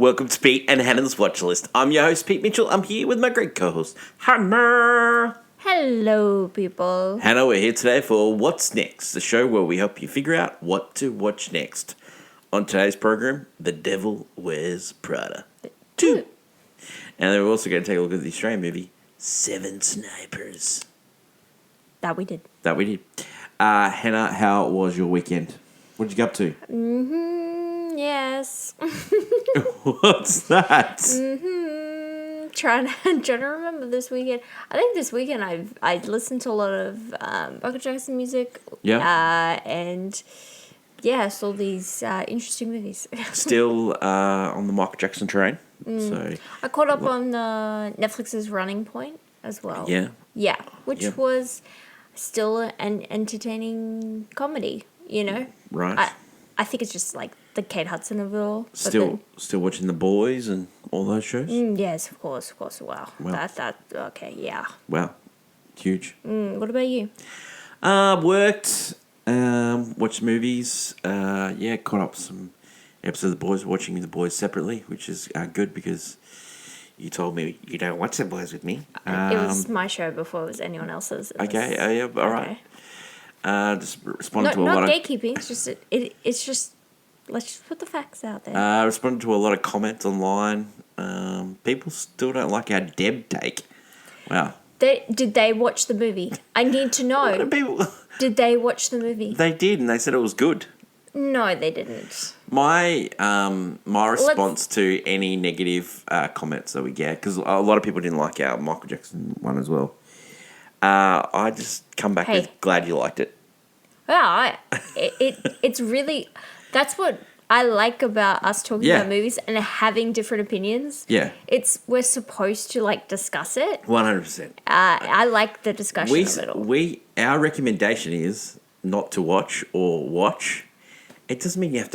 Welcome to Pete and Hannah's Watch List. I'm your host, Pete Mitchell. I'm here with my great co-host, Hannah. Hello, people. Hannah, we're here today for What's Next, the show where we help you figure out what to watch next. On today's program, The Devil Wears Prada 2. And then we're also going to take a look at the Australian movie, Seven Snipers. That we did. Hannah, how was your weekend? What did you get up to? Yes. What's that? Trying to remember this weekend. I think this weekend I listened to a lot of Michael Jackson music. Yeah. And yeah, saw these interesting movies. Still on the Michael Jackson train. So I caught up on Netflix's Running Point as well. Yeah. Yeah, which was still an entertaining comedy, you know? Right. I think it's just like the Kate Hudson of it all. Still watching The Boys and all those shows? Yes, of course. Wow. Okay, yeah. Wow. Huge. What about you? Worked, watched movies, caught up some episodes of The Boys, watching The Boys separately, which is good because you told me you don't watch The Boys with me. It was my show before it was anyone else's. Okay, all right. Just responded to a lot of... Not gatekeeping, it's just... Let's just put the facts out there. Responded to a lot of comments online. People still don't like our Deb take. Wow. Did they watch the movie? I need to know. A lot of people... Did they watch the movie? They did, and they said it was good. No, they didn't. My response to any negative comments that we get, because a lot of people didn't like our Michael Jackson one as well, I just come back with glad you liked it. Yeah, it's really... That's what I like about us talking about movies and having different opinions. Yeah. We're supposed to, like, discuss it. 100%. I like the discussion of it all. Our recommendation is not to watch or watch. It doesn't mean you have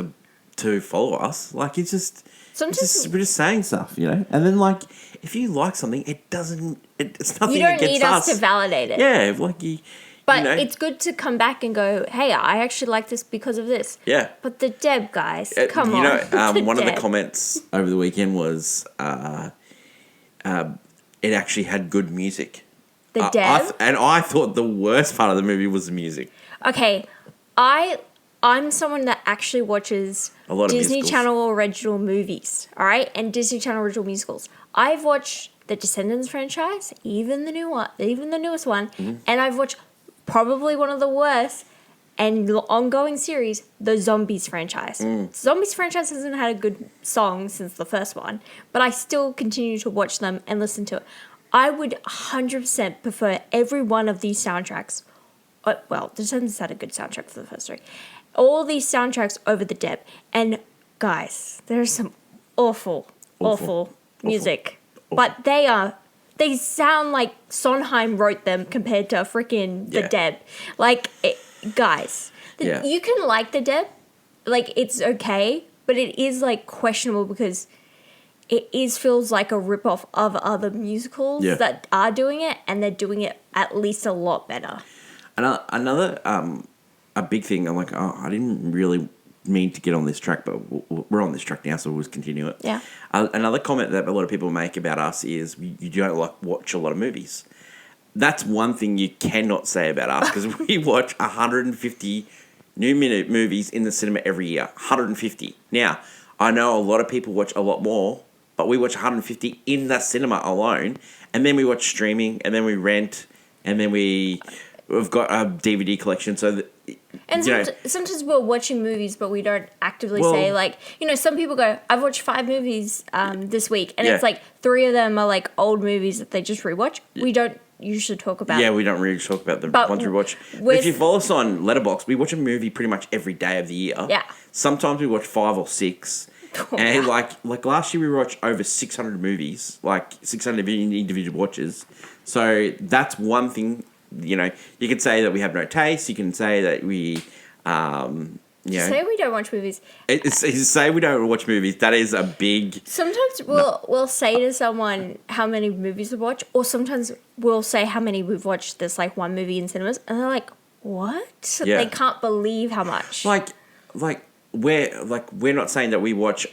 to follow us. Like, it's just... we're just saying stuff, you know? And then, like, if you like something, it's nothing against us. You don't need us to validate it. Yeah, like you... But it's good to come back and go, hey, I actually like this because of this. Yeah. But the Deb guys, come on. You know, one of the comments over the weekend was it actually had good music. The Deb? And I thought the worst part of the movie was the music. Okay, I'm someone that actually watches a lot of Disney musicals. Channel original movies, all right? And Disney Channel original musicals. I've watched the Descendants franchise, even the newest one, and I've watched... probably one of the worst and ongoing series, the Zombies franchise. Zombies franchise hasn't had a good song since the first one, but I still continue to watch them and listen to it. I would 100% prefer every one of these soundtracks. Well, the Descendants had a good soundtrack for the first three. All these soundtracks over the Deb. And guys, there's some awful music. Awful. But they sound like Sondheim wrote them compared to freaking the Deb. Like, guys, you can like the Deb. Like, it's okay. But it is, like, questionable because it feels like a ripoff of other musicals that are doing it. And they're doing it at least a lot better. Another a big thing, I'm like, I didn't really mean to get on this track, but we're on this track now, so we'll just continue it. Yeah. Another comment that a lot of people make about us is you don't watch a lot of movies. That's one thing you cannot say about us because we watch 150 new movies in the cinema every year. 150. Now, I know a lot of people watch a lot more, but we watch 150 in the cinema alone, and then we watch streaming, and then we rent, and then we've got a DVD collection, so that... And sometimes we're watching movies, but we don't actively say, like, you know, some people go, I've watched 5 movies this week, and it's like 3 of them are like old movies that they just rewatch. We don't usually talk about. Yeah, we don't really talk about the ones we watch. If you follow us on Letterboxd, we watch a movie pretty much every day of the year. Yeah. Sometimes we watch 5 or 6. And like last year we watched over 600 movies, like 600 individual watches. So that's one thing. You know, you can say that we have no taste. You can say that we, say we don't watch movies. Say we don't watch movies. That is a big... Sometimes we'll say to someone how many movies we watch, or sometimes we'll say how many we've watched this, like, one movie in cinemas, and they're like, what? Yeah. They can't believe how much. Like we're not saying that we watch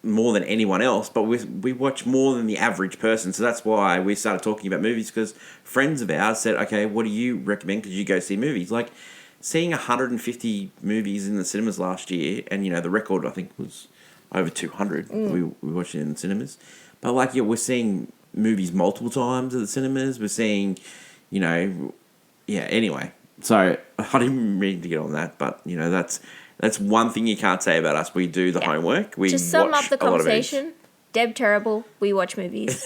more than anyone else, but we watch more than the average person. So that's why we started talking about movies, because friends of ours said, okay, what do you recommend? Because you go see movies. Like, seeing 150 movies in the cinemas last year, and, the record, I think, was over 200. We watched it in the cinemas. But, like, we're seeing movies multiple times at the cinemas. We're seeing, anyway. So, I didn't mean to get on that, but, that's one thing you can't say about us. We do the homework. We to sum watch up the a lot of movies. conversation, Deb terrible, we watch movies.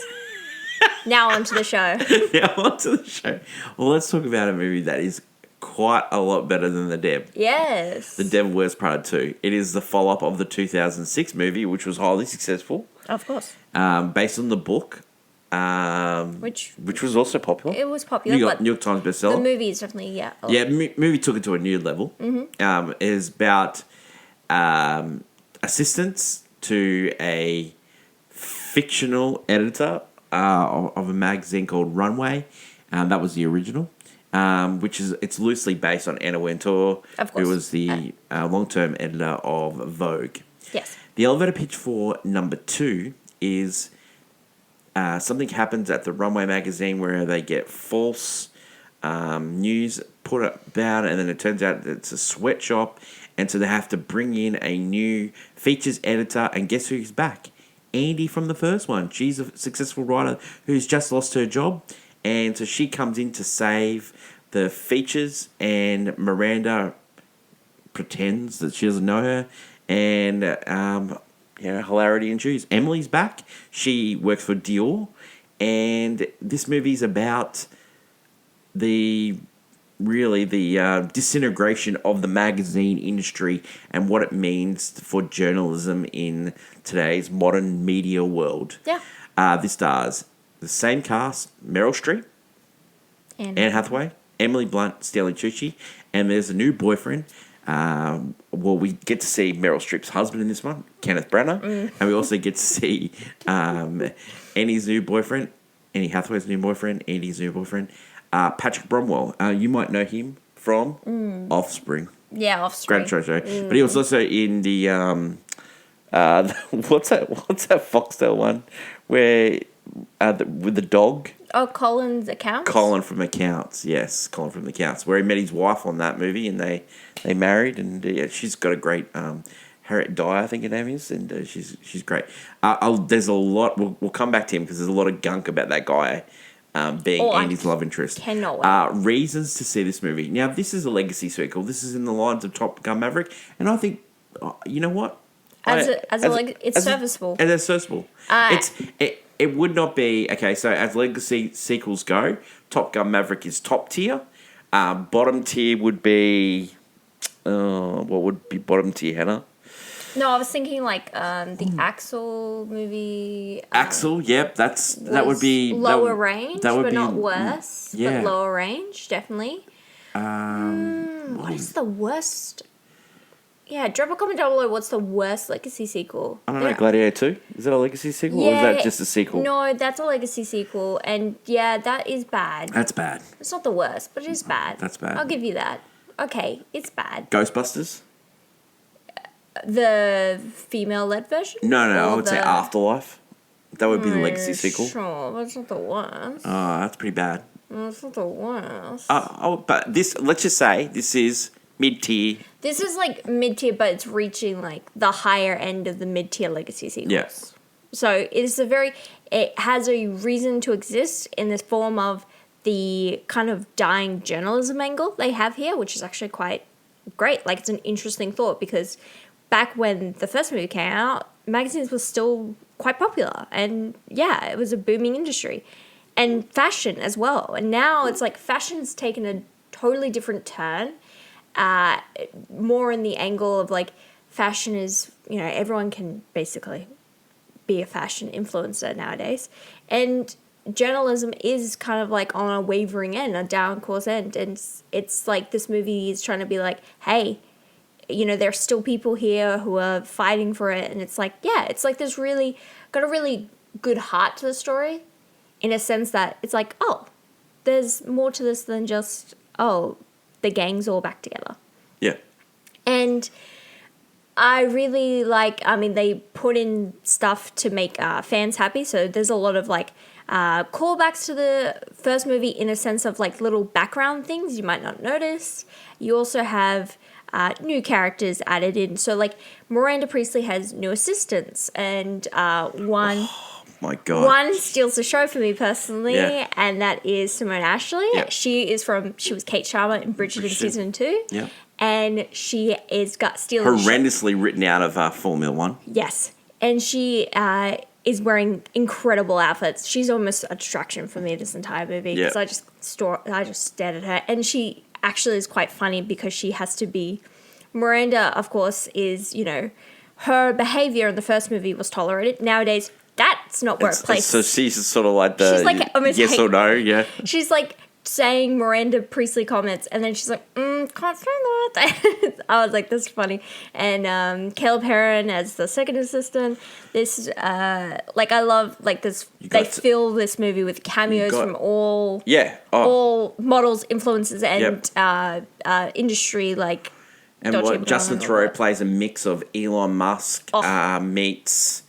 Now on to the show. Now on to the show. Well, let's talk about a movie that is quite a lot better than The Deb. Yes. The Devil Wears Prada 2. It is the follow-up of the 2006 movie, which was highly successful. Of course. Based on the book, which was also popular. It was popular. New York Times bestseller. The movie is definitely, movie took it to a new level. Mm-hmm. It is about assistance to a fictional editor of a magazine called Runway. That was the original. It's loosely based on Anna Wintour, who was the long-term editor of Vogue. Yes. The elevator pitch for number 2 is something happens at the Runway magazine where they get false news put about, and then it turns out that it's a sweatshop, and so they have to bring in a new features editor, and guess who's back? Andy from the first one. She's a successful writer who's just lost her job, and so she comes in to save the features, and Miranda pretends that she doesn't know her, and hilarity ensues. Emily's back. She works for Dior, and this movie's about the disintegration of the magazine industry and what it means for journalism in today's modern media world. Yeah. This stars the same cast: Meryl Streep, Anne Hathaway, Emily Blunt, Stanley Tucci, and there's a new boyfriend. We get to see Meryl Streep's husband in this one, Kenneth Branagh, and we also get to see Annie's new boyfriend, Annie Hathaway's new boyfriend, Andy's new boyfriend, Patrick Bromwell. You might know him from Offspring. Yeah, Offspring. Great show. But he was also in the what's that Foxtel one where with the dog. Oh, Colin's Accounts? Colin from Accounts, yes. Colin from Accounts, where he met his wife on that movie, and they married, and she's got a great Harriet Dye, I think her name is, and she's great. There's a lot. We'll come back to him because there's a lot of gunk about that guy being Andy's love interest. Cannot wait. Reasons to see this movie. Now, this is a legacy sequel. This is in the lines of Top Gun Maverick, and I think, you know what? It's serviceable. It's serviceable. It would not be... Okay, so as legacy sequels go, Top Gun Maverick is top tier. Bottom tier would be... what would be bottom tier, Hannah? No, I was thinking the Axel movie. Axel, yep, that would be... Lower range, but not worse. Yeah. But lower range, definitely. What is the worst... Yeah, drop a comment down below. What's the worst legacy sequel? I don't know, Gladiator 2? Is that a legacy sequel, or is that just a sequel? No, that's a legacy sequel, and yeah, that is bad. That's bad. It's not the worst, but it is bad. That's bad. I'll give you that. Okay, it's bad. Ghostbusters? The female-led version? No, I would say Afterlife. That would be the legacy sequel. Sure, but it's not the worst. Oh, that's pretty bad. No, it's not the worst. But this, let's just say, this is mid-tier. This is mid-tier, but it's reaching the higher end of the mid-tier legacy sequels. Yes. So it has a reason to exist in this form of the kind of dying journalism angle they have here, which is actually quite great. It's an interesting thought because back when the first movie came out, magazines were still quite popular, and yeah, it was a booming industry, and fashion as well. And now it's fashion's taken a totally different turn. More in the angle of fashion is, everyone can basically be a fashion influencer nowadays, and journalism is kind of on a wavering end, a down course end, and it's this movie is trying to be hey, there's still people here who are fighting for it, and it's it's there's really got a really good heart to the story, in a sense that it's there's more to this than just the gang's all back together. Yeah. And I really like, I mean, they put in stuff to make fans happy. So there's a lot of like callbacks to the first movie in a sense of like little background things you might not notice. You also have new characters added in. So like Miranda Priestley has new assistants, and one My God. one steals the show for me personally, Yeah. and that is Simone Ashley. Yeah. She was Kate Sharma in Bridgerton season 2. Yeah. And she is stealing Horrendously written out of Formula One. Yes. And she is wearing incredible outfits. She's almost a distraction for me this entire movie because Yeah. I just stared at her. And she actually is quite funny because she has to be... Miranda, of course, is, her behavior in the first movie was tolerated. Nowadays, that's not where it plays. So she's sort of like the She's like almost yes or no, yeah. She's like saying Miranda Priestley comments, and then she's like, can't say that. I was like, that's funny. And Caleb Heron as the second assistant. This, I love, like, this. They fill this movie with cameos from all models, influences, and industry, like. And what Justin Theroux plays a mix of Elon Musk meets.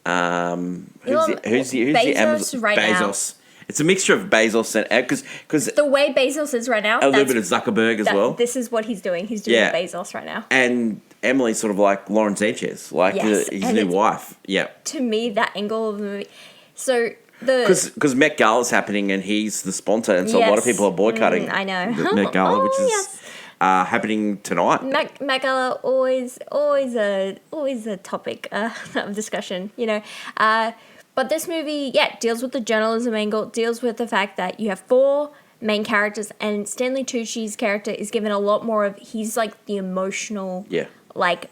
Who's the Amazon right Bezos? Now. It's a mixture of Bezos and because the way Bezos is right now, a little bit of Zuckerberg as well. This is what he's doing. He's doing Bezos right now. And Emily's sort of like Lauren Sanchez, like his new wife. Yeah. To me, that angle of the movie. So because Met Gala's happening and he's the sponsor, and so a lot of people are boycotting. I know the Met Gala, which is happening tonight. Met Gala always a topic of discussion, But this movie, deals with the journalism angle, deals with the fact that you have 4 main characters, and Stanley Tucci's character is given a lot more of, he's like the emotional, like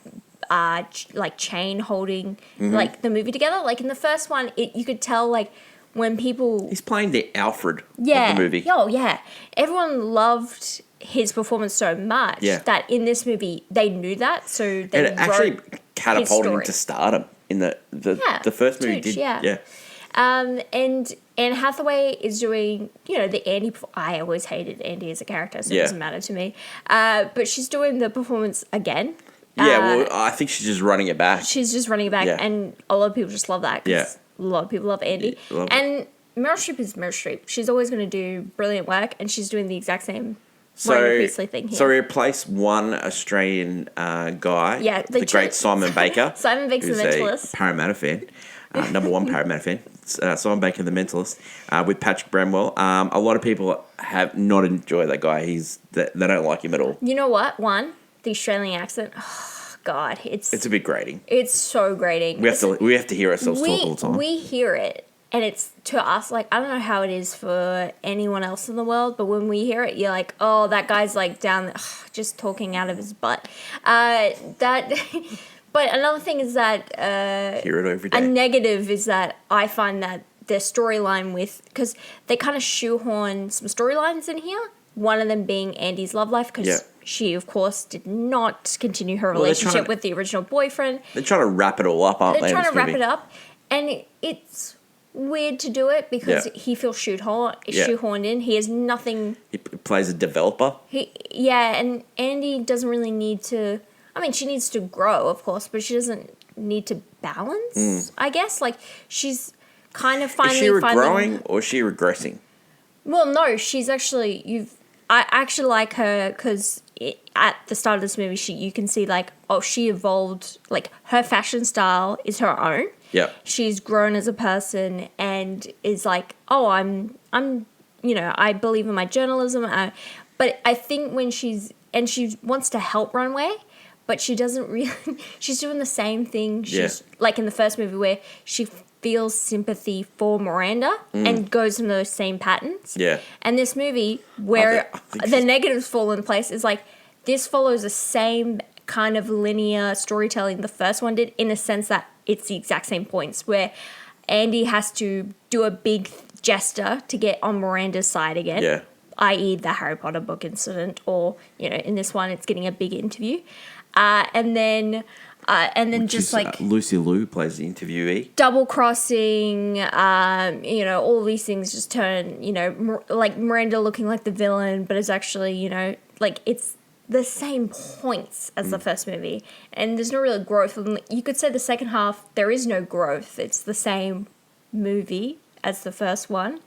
chain holding, like the movie together. Like in the first one, you could tell like when people... He's playing the Alfred of the movie. Oh, yeah. Everyone loved his performance so much that in this movie, they knew that, so they and it actually catapulted him to stardom. In the first movie, and Anne Hathaway is doing, the Andy. I always hated Andy as a character, so it doesn't matter to me. But she's doing the performance again. I think she's just running it back. She's just running it back, and a lot of people just love that. Cause a lot of people love Andy, and Meryl Streep is Meryl Streep. She's always going to do brilliant work, and she's doing the exact same. Thing here. So we replaced one Australian guy, the great Simon Baker. Simon Baker's The Mentalist. A Parramatta fan, number one Parramatta fan. Simon Baker, The Mentalist, with Patrick Bramwell. A lot of people have not enjoyed that guy. They don't like him at all. You know what? One, the Australian accent. Oh, God, it's a bit grating. It's so grating. We have to hear ourselves talk all the time. We hear it. And it's to us, like, I don't know how it is for anyone else in the world, but when we hear it, you're like, oh, that guy's like down, just talking out of his butt. But another thing is that hear it every day. A negative is that I find that their storyline because they kind of shoehorn some storylines in here. One of them being Andy's love life, because she, of course, did not continue her relationship with the original boyfriend. They're trying to wrap it all up, aren't they? They're trying to wrap it up, and it's weird to do it because he feels shoehorned in. He has nothing. He plays a developer. And Andy doesn't really need to. I mean, she needs to grow, of course, but she doesn't need to balance. I guess like she's kind of finally. Is she growing or is she regressing? Well, no, she's actually. I actually like her because at the start of this movie, you can see like she evolved. Like her fashion style is her own. Yeah. She's grown as a person and is like, I'm I believe in my journalism. But I think when she wants to help Runway, but she doesn't really, she's doing the same thing. She's like in the first movie where she feels sympathy for Miranda and goes in those same patterns. Yeah. And this movie where the negatives fall in place is like, this follows the same kind of linear storytelling the first one did, in a sense that it's the exact same points where Andy has to do a big gesture to get on Miranda's side again, i.e. the Harry Potter book incident, or, in this one it's getting a big interview. And then which just like... Lucy Liu plays the interviewee. Double-crossing, all these things just turn, like Miranda looking like the villain, but it's actually, like it's the same points as the first movie, and there's no real growth. And you could say the second half, there is no growth. It's the same movie as the first one.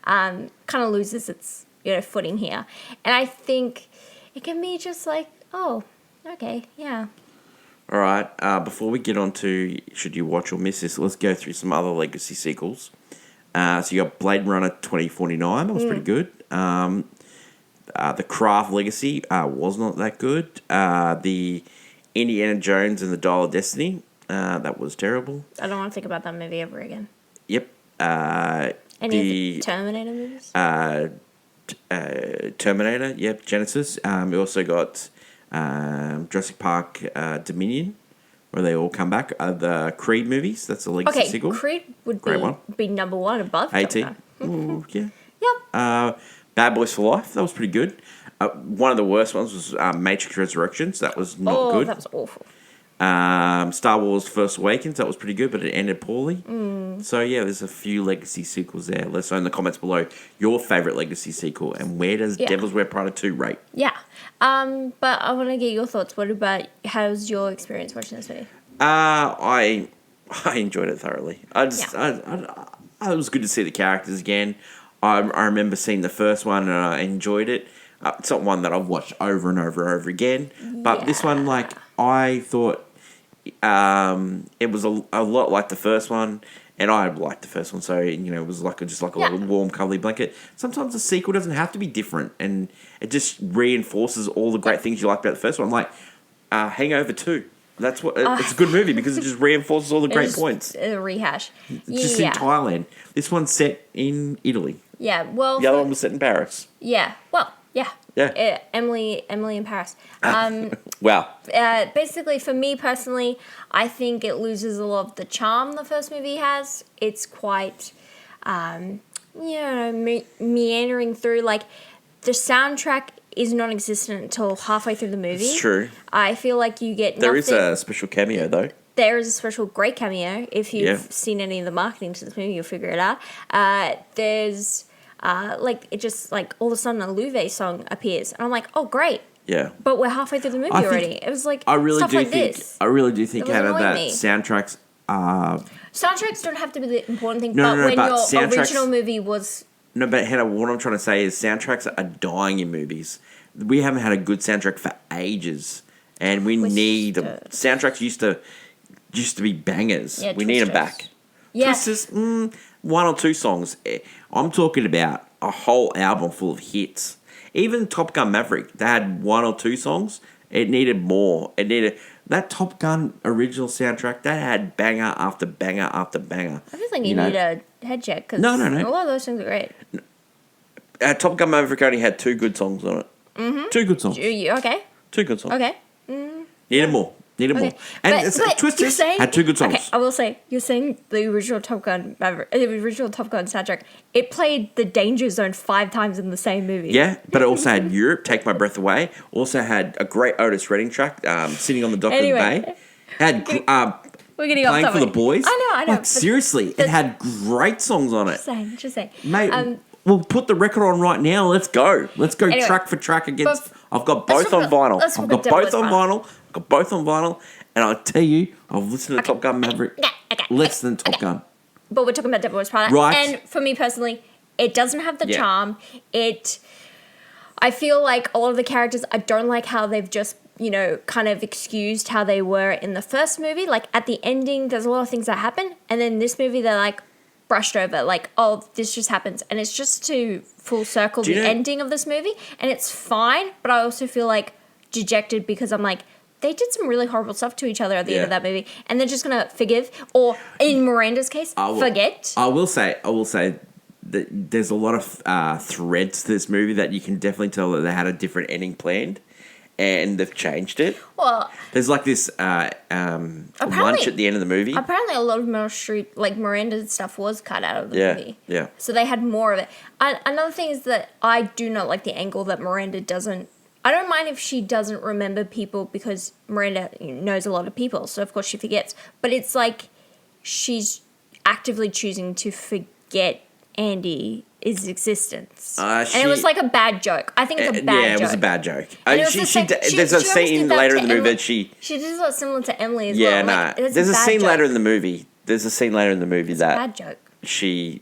Kind of loses its footing here, and I think it can be just like, oh, okay, yeah. All right. Before we get on to should you watch or miss this, let's go through some other legacy sequels. So you got Blade Runner 2049. That was pretty good. The Craft Legacy was not that good. The Indiana Jones and the Dial of Destiny. That was terrible. I don't want to think about that movie ever again. Yep. Any of the Terminator movies? Terminator. Yep. Genesis. We also got Jurassic Park Dominion, where they all come back. The Creed movies. That's a legacy sequel. Creed would be number one above 18. Ooh, yeah. Yep. Bad Boys for Life. That was pretty good. One of the worst ones was Matrix Resurrections. That was not good. That was awful. Star Wars First Awakens. That was pretty good, but it ended poorly. So, yeah, there's a few legacy sequels there. Let us know in the comments below your favourite legacy sequel and where does Devil's Wear Prada 2 rate? Yeah. But I want to get your thoughts. How's your experience watching this movie? I enjoyed it thoroughly. It was good to see the characters again. I remember seeing the first one and I enjoyed it. It's not one that I've watched over and over and over again. But this one, I thought it was a lot like the first one. And I liked the first one, so it was just like a little warm, cuddly blanket. Sometimes a sequel doesn't have to be different, and it just reinforces all the great things you liked about the first one. Like Hangover 2. That's what it's a good movie because it just reinforces all the great points. A rehash. Just in Thailand. This one's set in Italy. Yeah, well... The other one was set in Paris. Yeah, well, yeah. Yeah. Emily in Paris. Wow. Basically, for me personally, I think it loses a lot of the charm the first movie has. It's quite, meandering through. Like, the soundtrack is non-existent until halfway through the movie. It's true. I feel like you get There is a special cameo, though. There is a special great cameo. If you've seen any of the marketing to this movie, you'll figure it out. There's... it just all of a sudden a Louvet song appears, and I'm like, oh great, yeah. But we're halfway through the movie already. It was like I really stuff do like think this. I really do think It was that annoying me. soundtracks. Soundtracks don't have to be the important thing, No, but when but your original movie was no, but Hannah, what I'm trying to say is soundtracks are dying in movies. We haven't had a good soundtrack for ages, and we need them. Soundtracks used to be bangers. Yeah, we need them back. Yeah. Twisters, one or two songs. I'm talking about a whole album full of hits. Even Top Gun Maverick, they had one or two songs. It needed more. It needed that Top Gun original soundtrack. That had banger after banger after banger. I just think you need a head check because no. a lot of those songs are great. Top Gun Maverick only had 2 good songs on it. Mm-hmm. 2 good songs. Okay. 2 good songs. Okay. Needed more. More. And Twisters had 2 good songs. Okay, I will say, you're saying the original Top Gun soundtrack, it played The Danger Zone 5 times in the same movie. Yeah, but it also had Europe, Take My Breath Away. Also had a great Otis Redding track, Sitting on the Dock of the Bay. Had we're getting Playing off for the Boys. I know. Seriously, it had great songs on it. Just saying. Mate, we'll put the record on right now. Let's go. Anyway, track for track against... I've got both on vinyl. I've got both on vinyl. And I'll tell you, I've listened to Top Gun Maverick less than Top Gun. But we're talking about Devil Wears Prada. Right. And for me personally, it doesn't have the charm. I feel like a lot of the characters, I don't like how they've just, kind of excused how they were in the first movie. Like, at the ending, there's a lot of things that happen. And then this movie, they're, brushed over. This just happens. And it's just to full circle the ending of this movie. And it's fine, but I also feel, dejected because I'm like, they did some really horrible stuff to each other at the end of that movie, and they're just gonna forgive, or in Miranda's case, forget. I will say that there's a lot of threads to this movie that you can definitely tell that they had a different ending planned, and they've changed it. Well, there's this lunch at the end of the movie. Apparently, a lot of Meryl Streep, Miranda's stuff was cut out of the movie. Yeah. So they had more of it. Another thing is that I do not like the angle that Miranda doesn't. I don't mind if she doesn't remember people because Miranda knows a lot of people, so of course she forgets. But it's like she's actively choosing to forget Andy his existence. And it was like a bad joke. I think it's a bad joke. Yeah, it was a bad joke. And it was the same- There's a she scene almost did that later to in the movie Emily. that she... She did that similar to Emily as Yeah, well. no. Like, it's There's a bad scene joke. later in the movie. There's a scene later in the movie It's a that bad joke. she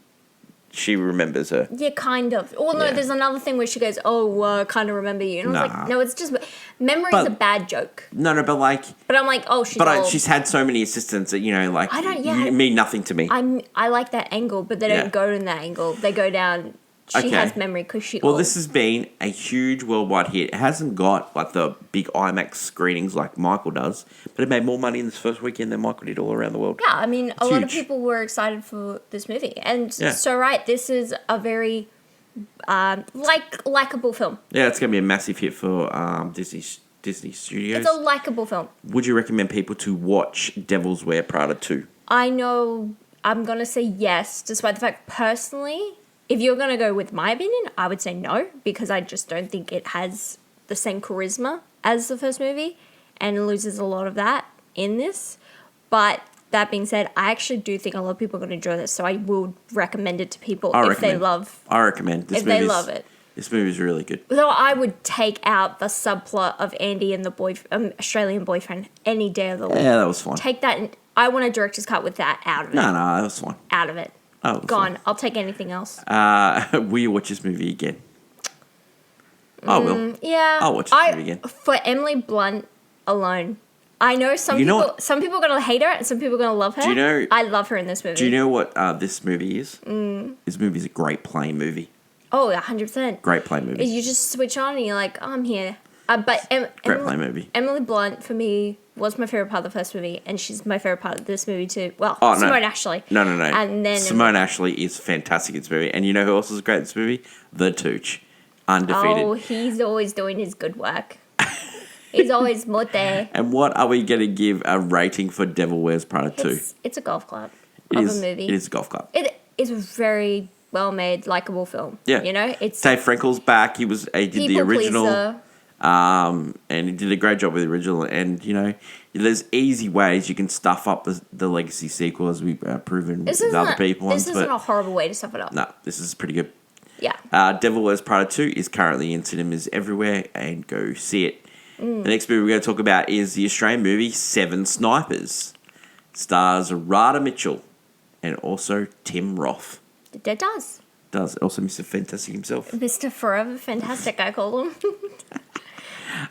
remembers her. Yeah, kind of. Well, no, Yeah. there's another thing where she goes, kind of remember you. And I was Nah. like, no, it's just... Memory's But- a bad joke. No, but like... But I'm like, oh, she's old. she's had so many assistants that, like... I don't- yeah. You mean nothing to me. I like that angle, but they Yeah. don't go in that angle. They go down... She Okay. has memory because she Well, old. this has been a huge worldwide hit. It hasn't got like the big IMAX screenings like Michael does, but it made more money in this first weekend than Michael did all around the world. Yeah, I mean, a lot of huge. people were excited for this movie. And Yeah. so, right, this is a very likable film. Yeah, it's going to be a massive hit for Disney Studios. It's a likable film. Would you recommend people to watch Devil's Wear Prada 2? I know I'm going to say yes, despite the fact, personally, if you're going to go with my opinion, I would say no, because I just don't think it has the same charisma as the first movie, and it loses a lot of that in this. But that being said, I actually do think a lot of people are going to enjoy this, so I will recommend it to people I if they recommend. love I recommend. This if they movie's- love it. This movie's really good. Though I would take out the subplot of Andy and the Australian boyfriend any day of the week. Yeah, that was fun. Take that. And I want a director's cut with that out of it. No, that was fun. Out of it. Oh, it was Gone. fun. I'll take anything else. Will you watch this movie again? I will. Yeah. I'll watch this movie again. For Emily Blunt alone, I know some You know people. what? Some people are gonna hate her, and some people are gonna love her. Do you know- I love her in this movie. Do you know what this movie is? This movie is a great plane movie. Oh, 100%. Great plane movie. You just switch on and you're like, oh, I'm here. But Great plane movie. Emily Blunt, for me, was my favorite part of the first movie, and she's my favorite part of this movie too. Well, Oh, no. Simone Ashley. No. And then Simone Ashley is fantastic in this movie. And you know who else is great in this movie? The Tooch. Undefeated. Oh, he's always doing his good work. He's always mote. And what are we going to give a rating for Devil Wears Prada 2? It's a golf club It of is, a movie. It is a golf club. It is a very well-made, likable film. Yeah. You know, it's Dave Frankel's back. He did the people original. pleaser. And he did a great job with the original. And, there's easy ways you can stuff up the legacy sequel, as we've proven with other people. This isn't a horrible way to stuff it up. No, this is pretty good. Yeah. Devil Wears Prada 2 is currently in cinemas everywhere, and go see it. The next movie we're going to talk about is the Australian movie Seven Snipers. Stars Rada Mitchell and also Tim Roth. It does. Does also Mr. Fantastic himself. Mr. Forever Fantastic, I call him.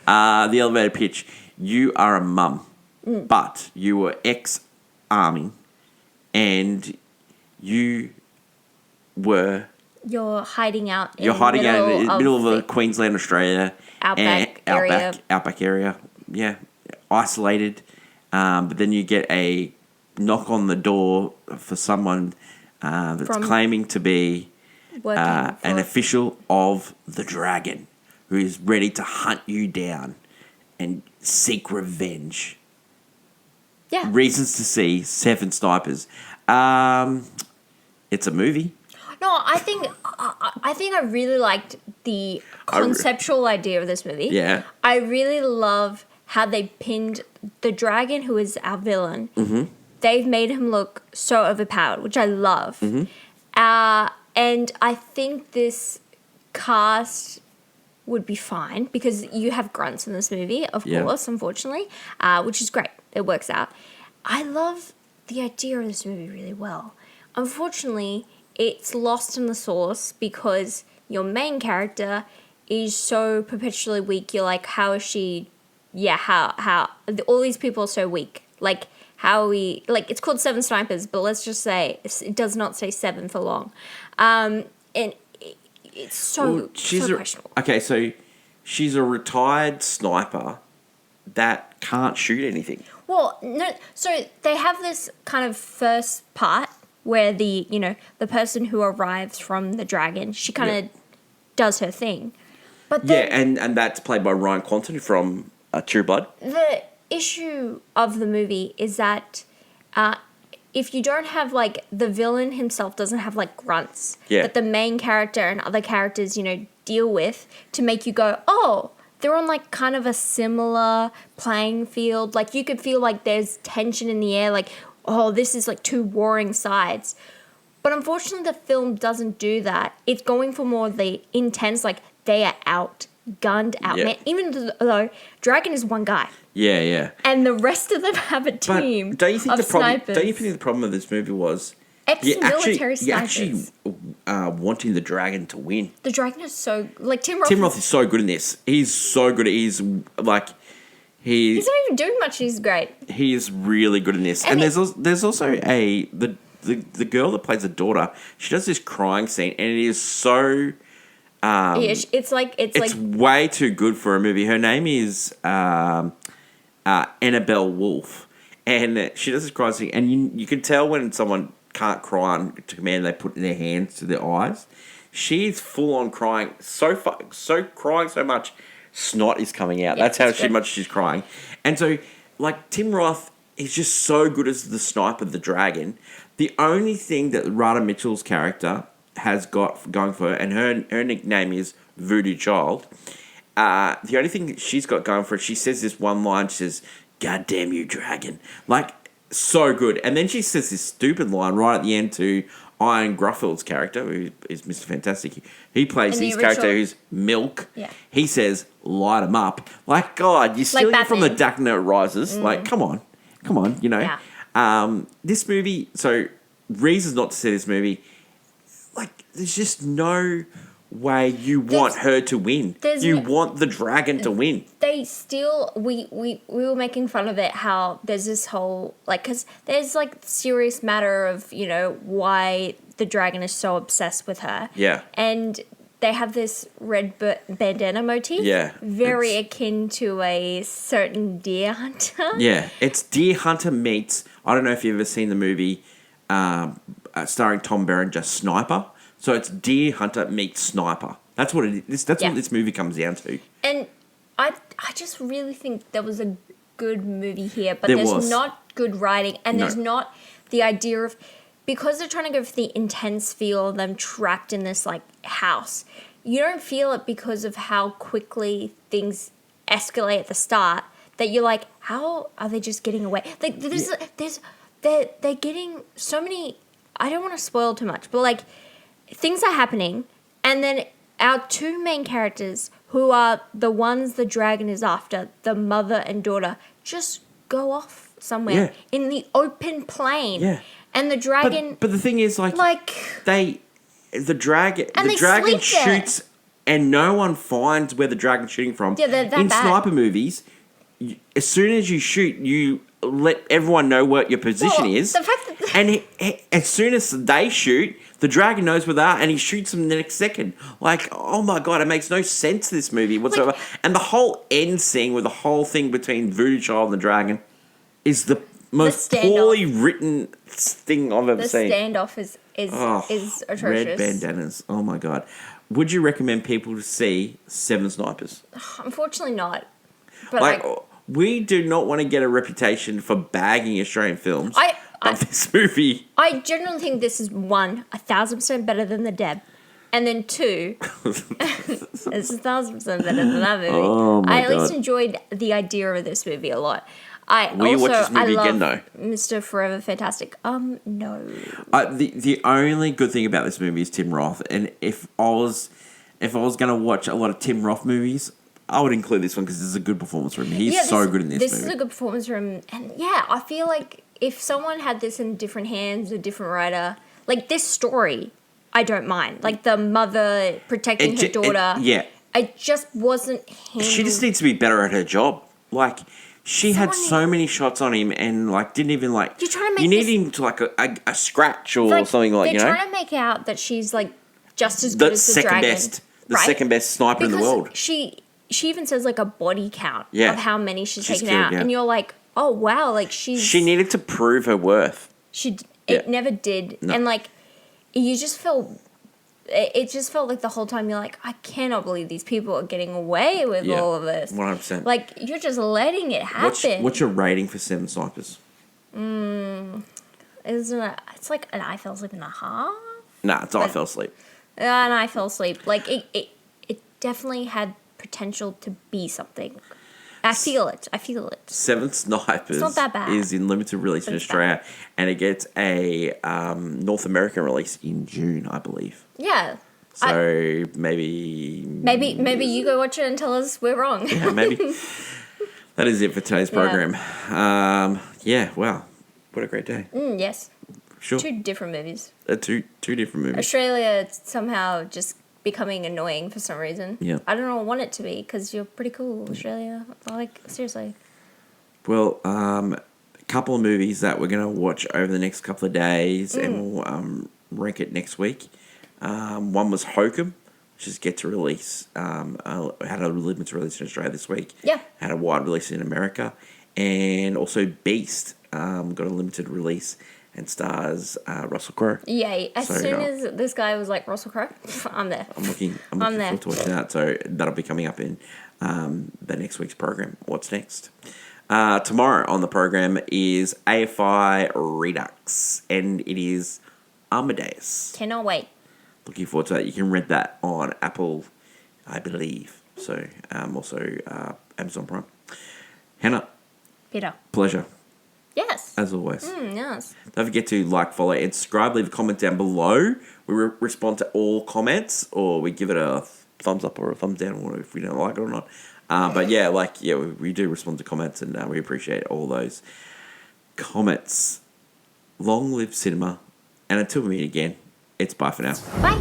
The elevator pitch. You are a mum, but you were ex-army, and you were... You're hiding out in You're hiding out in the middle of the Queensland, Australia. Outback area. Outback area. Yeah. Isolated. But then you get a knock on the door for someone that's From- claiming to be working an for- official of the dragon who is ready to hunt you down and seek revenge. Yeah. Reasons to see Seven Snipers. It's a movie. No, I think I really liked the conceptual idea of this movie. Yeah. I really love how they pinned the dragon, who is our villain. Mm-hmm. They've made him look so overpowered, which I love. Mm-hmm. And I think this cast would be fine because you have grunts in this movie, of Yeah. course, unfortunately, which is great. It works out. I love the idea of this movie really well. Unfortunately, it's lost in the sauce because your main character is so perpetually weak. You're like, how is she? Yeah, how all these people are so weak. Like, how are we? Like, it's called Seven Snipers, but let's just say it does not say seven for long, and it's so questionable. Okay, so she's a retired sniper that can't shoot anything. Well, no. So they have this kind of first part where the person who arrives from the dragon, she kind of does her thing. But then and that's played by Ryan Quanten from True Blood. the issue of the movie is that if you don't have, like, the villain himself doesn't have, like, grunts that the main character and other characters, deal with to make you go, oh, they're on, like, kind of a similar playing field. Like, you could feel like there's tension in the air, like, oh, this is, like, two warring sides. But unfortunately, the film doesn't do that. It's going for more of the intense, like, they are outgunned, outman. Even though Dragon is one guy. Yeah, yeah. And the rest of them have a team But don't you think of the problem? snipers. Don't you think the problem of this movie was Ex-military you actually snipers. wanting the dragon to win? The Dragon is so... Like, Tim Roth... Tim Roth is so good in this. He's so good. He's like He's not even doing much. He's great. he is really good in this. And there's also the girl that plays the daughter. She does this crying scene, and it is so. It's like Way too good for a movie. Her name is Annabelle Wolfe, and she does this crying scene, and you can tell when someone can't cry on to command, they put their hands to their eyes. She's full on crying, crying so much, snot is coming out. Yeah, That's how much she's crying, and so like Tim Roth is just so good as the sniper, the dragon. The only thing that Radha Mitchell's character has got going for her, and her nickname is Voodoo Child. The only thing that she's got going for her, she says this one line, she says, "God damn you, dragon." Like, so good. And then she says this stupid line right at the end to Ian Gruffield's character, who is Mr. Fantastic. He plays his character who's Milk. Yeah. He says, "Light him up." Like, God, you're stealing it from The Dark Knight Rises. Like, come on, you know. Yeah. This movie, so reasons not to see this movie, like, there's just no way you want her to win. You want the dragon to win. They still... We were making fun of it, how there's this whole... Like, because there's, like, serious matter of, you know, why the dragon is so obsessed with her. Yeah. And they have this red bandana motif. Yeah. Very akin to a certain deer hunter. Yeah. It's Deer Hunter meets... I don't know if you've ever seen the movie starring Tom Berenger, Sniper. So it's Deer Hunter meets Sniper. That's what it is. That's what this movie comes down to. And I just really think there was a good movie here, but there's not good writing, and there's not the idea of... Because they're trying to go for the intense feel of them trapped in this, like, house. You don't feel it because of how quickly things escalate at the start, that you're like, how are they just getting away? Like, they're getting so many... I don't want to spoil too much, but, like... Things are happening, and then our two main characters, who are the ones the dragon is after, the mother and daughter, just go off somewhere in the open plain. Yeah. And the dragon... But the thing is, the dragon shoots, and no one finds where the dragon's shooting from. Yeah, they're in bad. Sniper movies, as soon as you shoot, you let everyone know what your position is. The fact that... And as soon as they shoot... The dragon knows where they are, and he shoots them the next second. Like, oh my God, it makes no sense, this movie whatsoever. And the whole end scene with the whole thing between Voodoo Child and the dragon is the most poorly written thing I've ever seen. The standoff is atrocious. Red bandanas. Oh my God. Would you recommend people to see Seven Snipers? Unfortunately not. But we do not want to get a reputation for bagging Australian films. But this movie... I generally think this is 1,000% better than The Deb. And then 2, it's 1,000% better than that movie. Oh my God. I at least enjoyed the idea of this movie a lot. Will you watch this movie again, though? Mr. Forever Fantastic. No. The only good thing about this movie is Tim Roth. And if I was going to watch a lot of Tim Roth movies... I would include this one because this is a good performance from him. He's so good in this movie. This is a good performance from him. And I feel like if someone had this in different hands, a different writer, like this story, I don't mind. Like the mother protecting her daughter. I just wasn't handled. She just needs to be better at her job. Like, she had so many shots on him and, like, didn't even, like... You're trying to make you need him to, like, a scratch or something, like, you know? They're trying to make out that she's, like, just as good as the dragon. The second best sniper in the world. She even says, like, a body count of how many she's taken out. Yeah. And you're like, oh, wow, like, She needed to prove her worth. It never did. No. And, like, you just felt... It just felt like the whole time you're like, I cannot believe these people are getting away with all of this. 100%. Like, you're just letting it happen. What's your rating for Seven Snipers? It's like an I fell asleep and a half. Nah, it's I fell asleep. And I fell asleep. Like, it definitely had... potential to be something. I feel it. Seven Snipers It's not that bad. is in limited release in It's Australia, and it gets a North American release in June, I believe. Yeah. So maybe Maybe you go watch it and tell us we're wrong. yeah, maybe that is it for today's program. Yeah, wow, what a great day. Yes. Sure, 2 different movies. two different movies. Australia somehow just becoming annoying for some reason. Yeah. I don't want it to be because you're pretty cool, Australia. Like, seriously. Well, a couple of movies that we're going to watch over the next couple of days, and we'll rank it next week. One was Hokum, which is get to release. Had a limited release in Australia this week. Yeah. Had a wide release in America, and also Beast got a limited release and stars Russell Crowe. Yay. As So, soon as this guy was like Russell Crowe, I'm there. I'm looking I'm there. forward to watching that. So that'll be coming up in the next week's program. What's next? Tomorrow on the program is AFI Redux, and it is Amadeus. Cannot wait. Looking forward to that. You can rent that on Apple, I believe. So also Amazon Prime. Hannah, Peter. pleasure Yes. as always. Yes. Don't forget to like, follow, and subscribe. Leave a comment down below. We respond to all comments, or we give it a thumbs up or a thumbs down, or if we don't like it or not. But yeah, we do respond to comments, and we appreciate all those comments. Long live cinema, and until we meet again, it's bye for now. Bye.